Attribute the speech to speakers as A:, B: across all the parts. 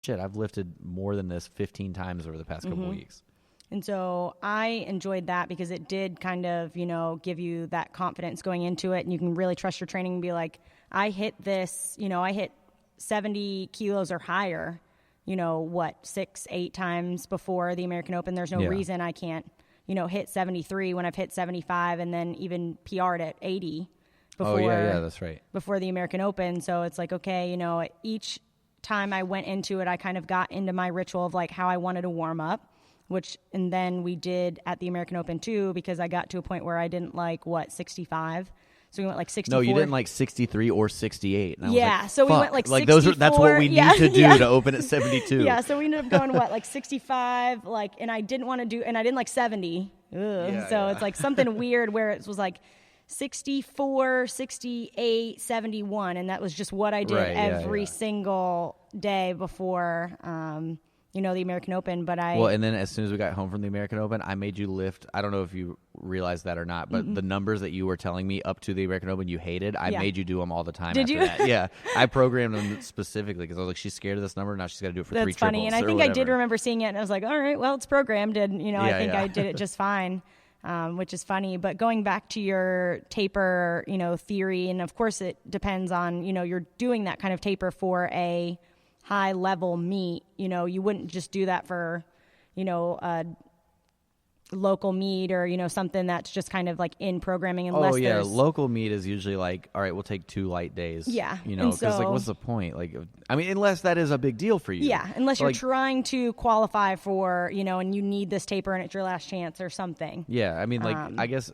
A: shit, I've lifted more than this 15 times over the past couple weeks.
B: And so I enjoyed that because it did kind of, give you that confidence going into it, and you can really trust your training and be like, I hit this, I hit 70 kilos or higher, 6-8 times before the American Open. There's no reason I can't, hit 73 when I've hit 75 and then even PR'd at 80 before.
A: That's right.
B: Before the American Open. So it's like, okay, each time I went into it, I kind of got into my ritual of like how I wanted to warm up. And then we did at the American Open too, because I got to a point where I didn't like 65. So we went like 64.
A: No, you didn't like 63 or 68. And
B: I was like, we went like 64.
A: That's what we need to do to open at 72.
B: Yeah, so we ended up going 65, and I didn't want to do, and I didn't like 70. It's like something weird where it was like 64, 68, 71, and that was just what I did every single day before the American Open. But
A: and then as soon as we got home from the American Open, I made you lift. I don't know if you realized that or not, but the numbers that you were telling me up to the American Open you hated, I made you do them all the time.
B: Did
A: after
B: you?
A: That. Yeah, I programmed them specifically because I was like, she's scared of this number. Now she's got to do it for 3 triples.
B: That's funny, and I think I did remember seeing it, and I was like, all right, well, it's programmed, and I think I did it just fine. Which is funny. But going back to your taper, theory, and of course it depends on, you're doing that kind of taper for a high level meet. You wouldn't just do that for, a local meet or, something that's just kind of like in programming unless there's...
A: local meet is usually like, all right, we'll take 2 light days.
B: Yeah.
A: Because like, what's the point? Like, I mean, unless that is a big deal for you.
B: Yeah, unless you're trying to qualify for, and you need this taper and it's your last chance or something.
A: Yeah, I mean, like, I guess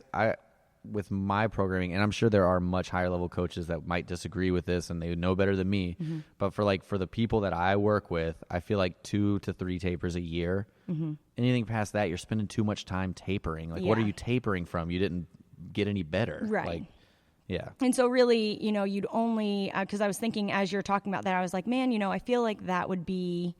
A: with my programming, and I'm sure there are much higher level coaches that might disagree with this and they know better than me, but for the people that I work with, I feel like 2 to 3 tapers a year. Anything past that, you're spending too much time tapering. Like, what are you tapering from? You didn't get any better.
B: Right.
A: Like, yeah.
B: And so really, you'd only, because I was thinking as you're talking about that, I was like, man, I feel like that would be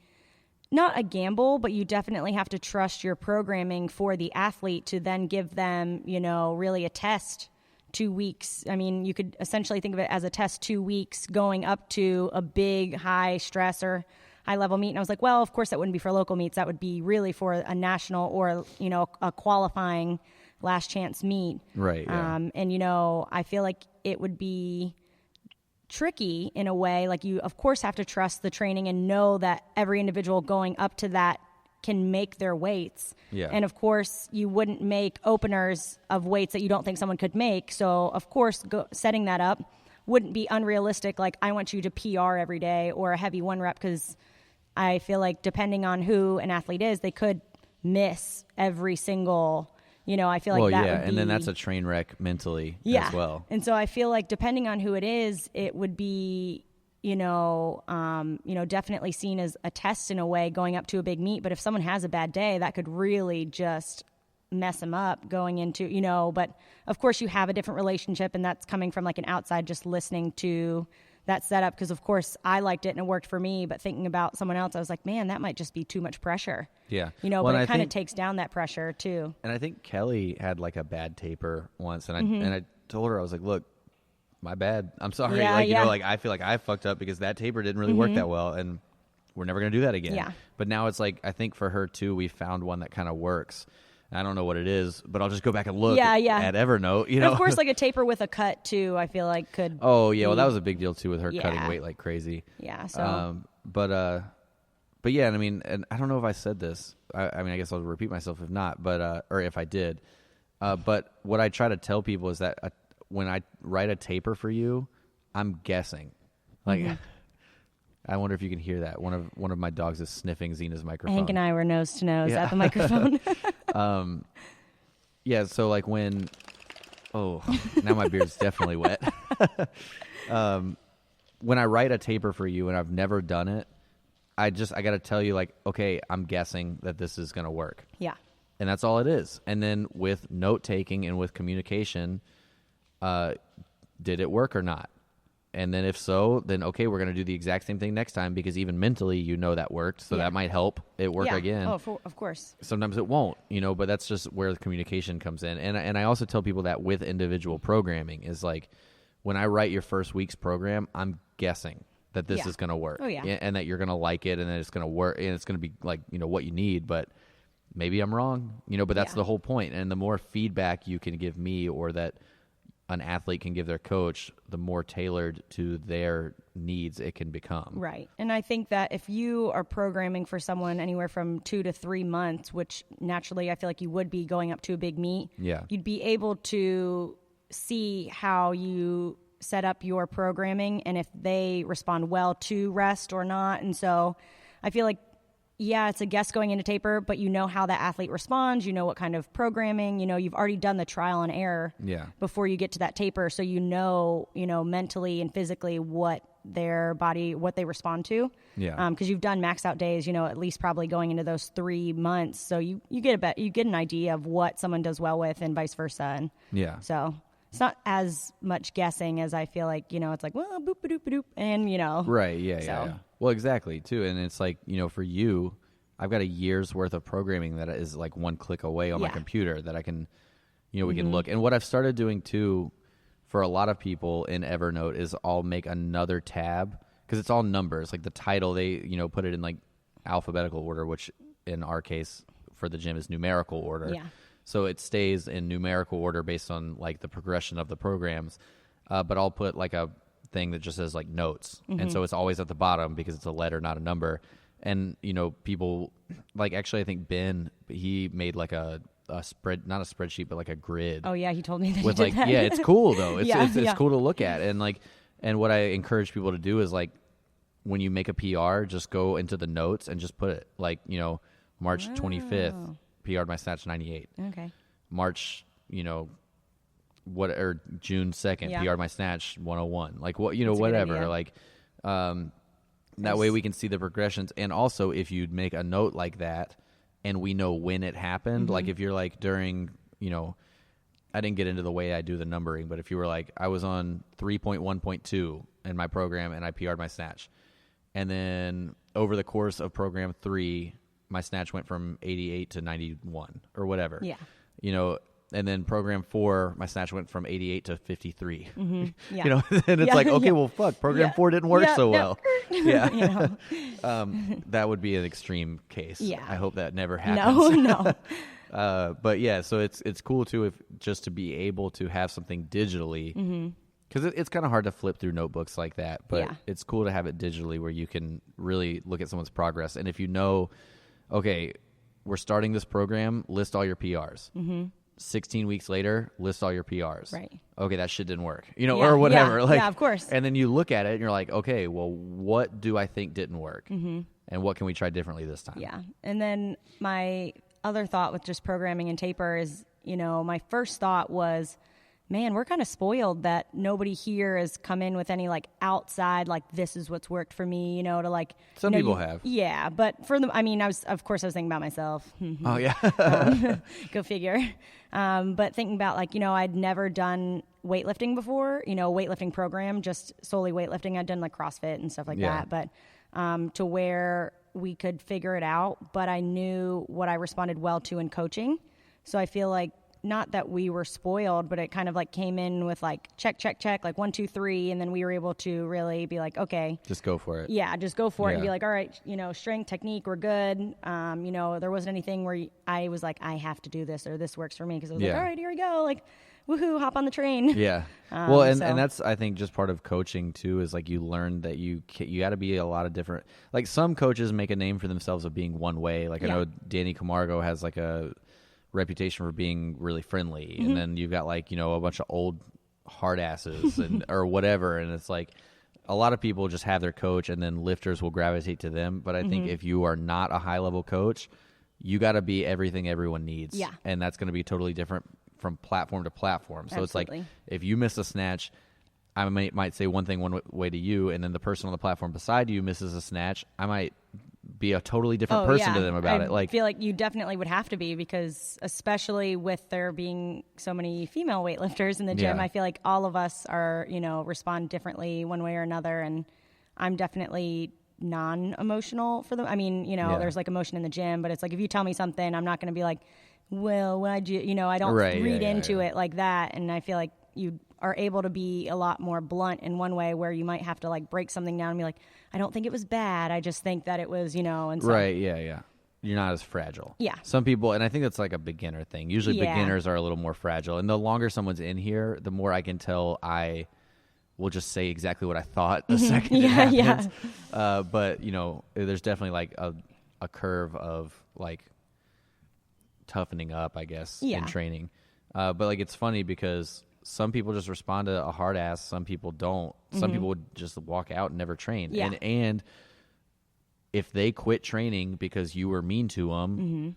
B: not a gamble, but you definitely have to trust your programming for the athlete to then give them, really a test 2 weeks. I mean, you could essentially think of it as a test 2 weeks going up to a big high stress or high level meet. And I was like, well, of course that wouldn't be for local meets. That would be really for a national or, a qualifying last chance meet.
A: Right. Yeah.
B: And, I feel like it would be tricky in a way. Like, you of course have to trust the training and know that every individual going up to that can make their weights.
A: Yeah.
B: And of course you wouldn't make openers of weights that you don't think someone could make. So of course setting that up wouldn't be unrealistic. Like, I want you to PR every day or a heavy 1 rep, because I feel like depending on who an athlete is, they could miss every single, I feel like would be...
A: and then that's a train wreck mentally as well.
B: And so I feel like depending on who it is, it would be, definitely seen as a test in a way going up to a big meet. But if someone has a bad day, that could really just mess them up going into, but of course you have a different relationship, and that's coming from like an outside, just listening to that setup. Because of course I liked it and it worked for me, but thinking about someone else, I was like, man, that might just be too much pressure.
A: Yeah.
B: But it kind of takes down that pressure too.
A: And I think Kelly had like a bad taper once, and I told her, I was like, look, my bad. I'm sorry. I feel like I fucked up because that taper didn't really work that well, and we're never going to do that again.
B: Yeah.
A: But now it's like, I think for her too, we found one that kind of works. I don't know what it is, but I'll just go back and look at Evernote.
B: And of course, like a taper with a cut too, I feel like could.
A: Oh yeah, well that was a big deal too with her cutting weight like crazy.
B: Yeah. So.
A: But yeah, and I mean, and I don't know if I said this. I mean, I guess I'll repeat myself if not, but or if I did. But what I try to tell people is that when I write a taper for you, I'm guessing. Like, I wonder if you can hear that. One of my dogs is sniffing Zena's microphone.
B: Hank and I were nose to nose at the microphone.
A: Yeah, so like when... Oh, now my beard's definitely wet. When I write a taper for you and I've never done it, I got to tell you, like, okay, I'm guessing that this is going to work.
B: Yeah.
A: And that's all it is. And then with note-taking and with communication, did it work or not? And then if so, then okay, we're going to do the exact same thing next time, because even mentally that worked, so that might help it work again.
B: Oh, of course.
A: Sometimes it won't, but that's just where the communication comes in. And I also tell people that with individual programming is like, when I write your first week's program, I'm guessing. that this is going to work.
B: Oh, yeah.
A: And that you're going to like it and that it's going to work and it's going to be like, what you need. But maybe I'm wrong, but that's the whole point. And the more feedback you can give me or that an athlete can give their coach, the more tailored to their needs it can become.
B: Right. And I think that if you are programming for someone anywhere from 2 to 3 months, which naturally I feel like you would be going up to a big meet, you'd be able to see how you set up your programming and if they respond well to rest or not. And so I feel like, it's a guess going into taper, but you know how the athlete responds, you know what kind of programming, you've already done the trial and error before you get to that taper. So mentally and physically what their body, what they respond to. Because you've done max out days, at least probably going into those 3 months. So you get an idea of what someone does well with and vice versa. And so it's not as much guessing as I feel like, it's like, well, boop, ba doop, ba doop, and,
A: Right, yeah. Well, exactly, too. And it's like, for you, I've got a year's worth of programming that is like one click away on my computer that I can, we can look. And what I've started doing, too, for a lot of people in Evernote is I'll make another tab because it's all numbers. Like the title, they, put it in like alphabetical order, which in our case for the gym is numerical order.
B: Yeah.
A: So it stays in numerical order based on like the progression of the programs. But I'll put like a thing that just says like notes. And so it's always at the bottom because it's a letter, not a number. And, people like, actually, I think Ben, he made like a spread, not a spreadsheet, but like a grid.
B: Oh yeah. He told me that
A: with
B: he did
A: like,
B: that.
A: it's cool though. It's cool to look at. And like, and what I encourage people to do is like, when you make a PR, just go into the notes and just put it like, March 25th, PR'd my snatch 98.
B: Okay.
A: March, or June 2nd, PR'd my snatch 101. Like what, whatever. Like, that way we can see the progressions. And also if you'd make a note like that and we know when it happened, like if you're like during, I didn't get into the way I do the numbering, but if you were like, I was on 3.1.2 in my program and I PR'd my snatch. And then over the course of program 3, my snatch went from 88 to 91 or whatever.
B: Yeah.
A: And then program 4, my snatch went from 88 to 53.
B: Yeah.
A: And it's like, okay, well, fuck, program 4 didn't work so well. Yeah. That would be an extreme case.
B: Yeah.
A: I hope that never happens.
B: No.
A: But yeah, so it's cool too if just to be able to have something digitally. Because it's kind of hard to flip through notebooks like that, but it's cool to have it digitally where you can really look at someone's progress. And if okay, we're starting this program, list all your PRs. 16 weeks later, list all your PRs.
B: Right.
A: Okay, that shit didn't work. Or whatever.
B: Yeah, of course.
A: And then you look at it and you're like, okay, well, what do I think didn't work? And what can we try differently this time?
B: Yeah. And then my other thought with just programming and taper is, my first thought was, man, we're kind of spoiled that nobody here has come in with any like outside, like this is what's worked for me, to like.
A: Some people have.
B: Yeah, but I was thinking about myself.
A: Oh yeah.
B: Go figure. But thinking about like, I'd never done weightlifting before, weightlifting program, just solely weightlifting. I'd done like CrossFit and stuff like that, but to where we could figure it out, but I knew what I responded well to in coaching. So I feel like, not that we were spoiled, but it kind of like came in with like check, like 1, 2, 3. And then we were able to really be like, okay,
A: just go for it.
B: Yeah. Just go for it and be like, all right, strength, technique, we're good. There wasn't anything where I was like, I have to do this or this works for me. Cause I was like, all right, here we go. Like, woohoo, hop on the train.
A: Yeah. Well, and that's, I think just part of coaching too, is like you learn that you got to be a lot of different, like some coaches make a name for themselves of being one way. Like I know Danny Camargo has like a reputation for being really friendly, and then you've got like a bunch of old hard asses and or whatever, and it's like a lot of people just have their coach and then lifters will gravitate to them. But I think if you are not a high level coach, you got to be everything everyone needs, and that's going to be totally different from platform to platform. So
B: Absolutely.
A: It's like if you miss a snatch, I might say one thing one way to you, and then the person on the platform beside you misses a snatch, I might be a totally different person to them about it. Like,
B: I feel like you definitely would have to be, because especially with there being so many female weightlifters in the gym, I feel like all of us are, respond differently one way or another. And I'm definitely non-emotional for them. I mean, there's like emotion in the gym, but it's like, if you tell me something, I'm not going to be like, well, why'd you, I don't read into it like that. And I feel like you are able to be a lot more blunt in one way, where you might have to like break something down and be like, I don't think it was bad. I just think that it was, and so.
A: Right. Yeah. Yeah. You're not as fragile.
B: Yeah.
A: Some people, and I think that's like a beginner thing. Usually beginners are a little more fragile. And the longer someone's in here, the more I can tell I will just say exactly what I thought the second it happens. Yeah. But, there's definitely like a curve of like toughening up, I guess, in training. But like it's funny because some people just respond to a hard ass. Some people don't. Some people would just walk out and never train.
B: Yeah.
A: And if they quit training because you were mean to them,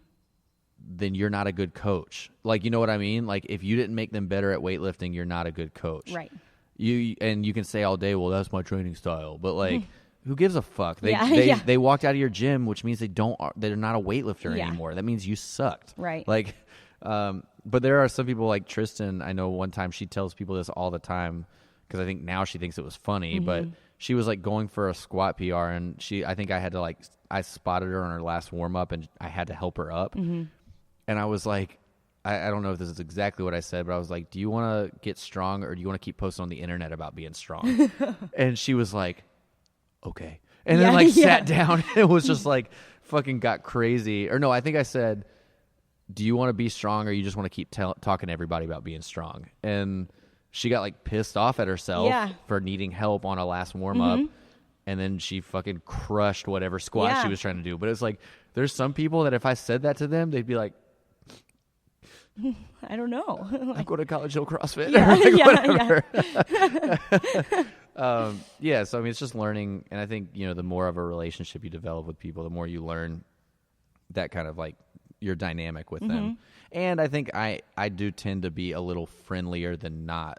A: then you're not a good coach. Like, you know what I mean? Like, if you didn't make them better at weightlifting, you're not a good coach.
B: Right.
A: You can say all day, well, that's my training style. But, like, who gives a fuck? They walked out of your gym, which means they're not a weightlifter anymore. That means you sucked.
B: Right.
A: Like, but there are some people like Tristan. I know one time she tells people this all the time because I think now she thinks it was funny, but she was like going for a squat PR, and I think I spotted her on her last warm up, and I had to help her up. And I was like, I don't know if this is exactly what I said, but I was like, do you want to get strong, or do you want to keep posting on the internet about being strong? And she was like, okay. And then sat down and was just like fucking got crazy. Or no, I think I said, do you want to be strong, or you just want to keep talking to everybody about being strong? And she got like pissed off at herself for needing help on a last warm up. And then she fucking crushed whatever squat she was trying to do. But it's like, there's some people that if I said that to them, they'd be like,
B: I don't know.
A: I go to College Hill CrossFit. So I mean, it's just learning. And I think, the more of a relationship you develop with people, the more you learn that kind of like your dynamic with them. And I think I do tend to be a little friendlier than not.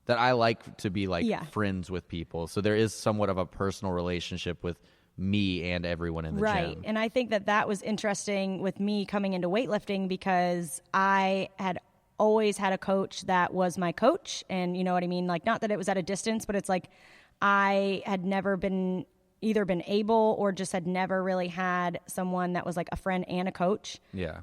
A: That I like to be like friends with people. So there is somewhat of a personal relationship with me and everyone in the gym.
B: Right. And I think that was interesting with me coming into weightlifting, because I had always had a coach that was my coach. And you know what I mean? Like, not that it was at a distance, but it's like I had never been able, or just had never really had someone that was like a friend and a coach.
A: Yeah.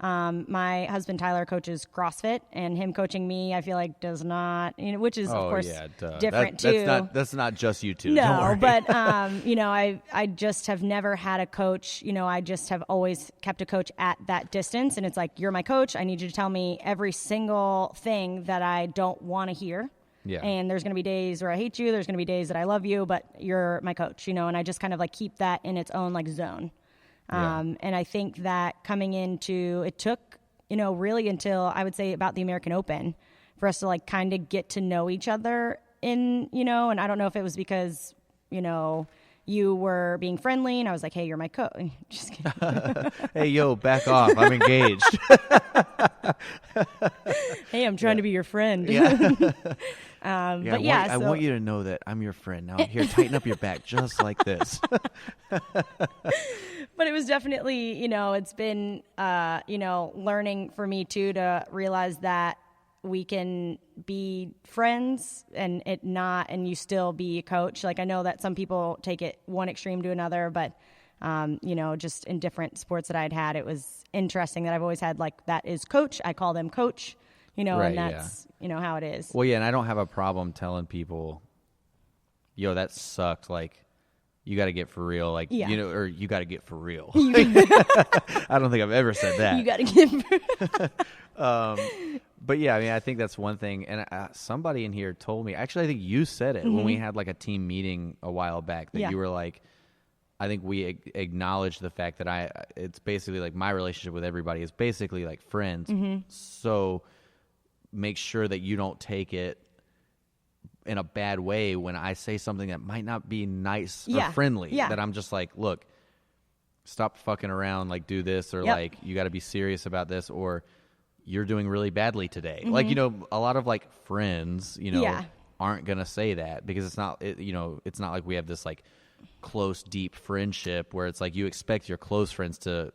B: My husband Tyler coaches CrossFit, and him coaching me, I feel like does not, which is of course different too.
A: That's not just you two.
B: No, but I just have never had a coach. I just have always kept a coach at that distance, and it's like, you're my coach. I need you to tell me every single thing that I don't want to hear. Yeah. And there's going to be days where I hate you. There's going to be days that I love you, but you're my coach, and I just kind of like keep that in its own like zone. And I think that coming into, it took, really until I would say about the American Open for us to like kind of get to know each other and I don't know if it was because, you were being friendly and I was like, hey, you're my coach. Just kidding.
A: Hey, yo, back off. I'm engaged.
B: Hey, I'm trying to be your friend.
A: Yeah.
B: I
A: want you to know that I'm your friend. Now, here, tighten up your back just like this.
B: But it was definitely, it's been, learning for me too to realize that we can be friends and you still be a coach. Like, I know that some people take it one extreme to another, but, just in different sports that I'd had, it was interesting that I've always had like, that is coach. I call them coach, right, and that's, how it is.
A: Well, yeah. And I don't have a problem telling people, yo, that sucked. Like, you got to get for real. Like, or you got to get for real. I don't think I've ever said that.
B: You got to get
A: But yeah, I mean, I think that's one thing. And somebody in here told me, actually, I think you said it when we had like a team meeting a while back, that you were like, I think we acknowledged the fact that it's basically like my relationship with everybody is basically like friends. So make sure that you don't take it in a bad way when I say something that might not be nice or friendly. That I'm just like, look, stop fucking around, like do this, or like you got to be serious about this, or you're doing really badly today. Like, a lot of like friends, aren't going to say that, because it's not like we have this like close, deep friendship where it's like you expect your close friends to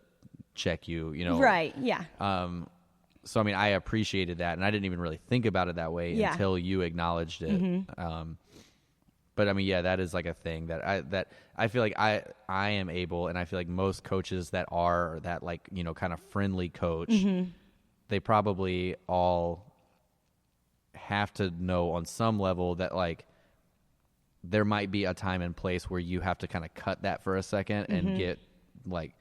A: check you,
B: Right, yeah.
A: So, I mean, I appreciated that, and I didn't even really think about it that way until you acknowledged it. But I mean, yeah, that is like a thing that I feel like I am able, and I feel like most coaches that are that like, kind of friendly coach, they probably all have to know on some level that like there might be a time and place where you have to kind of cut that for a second and get like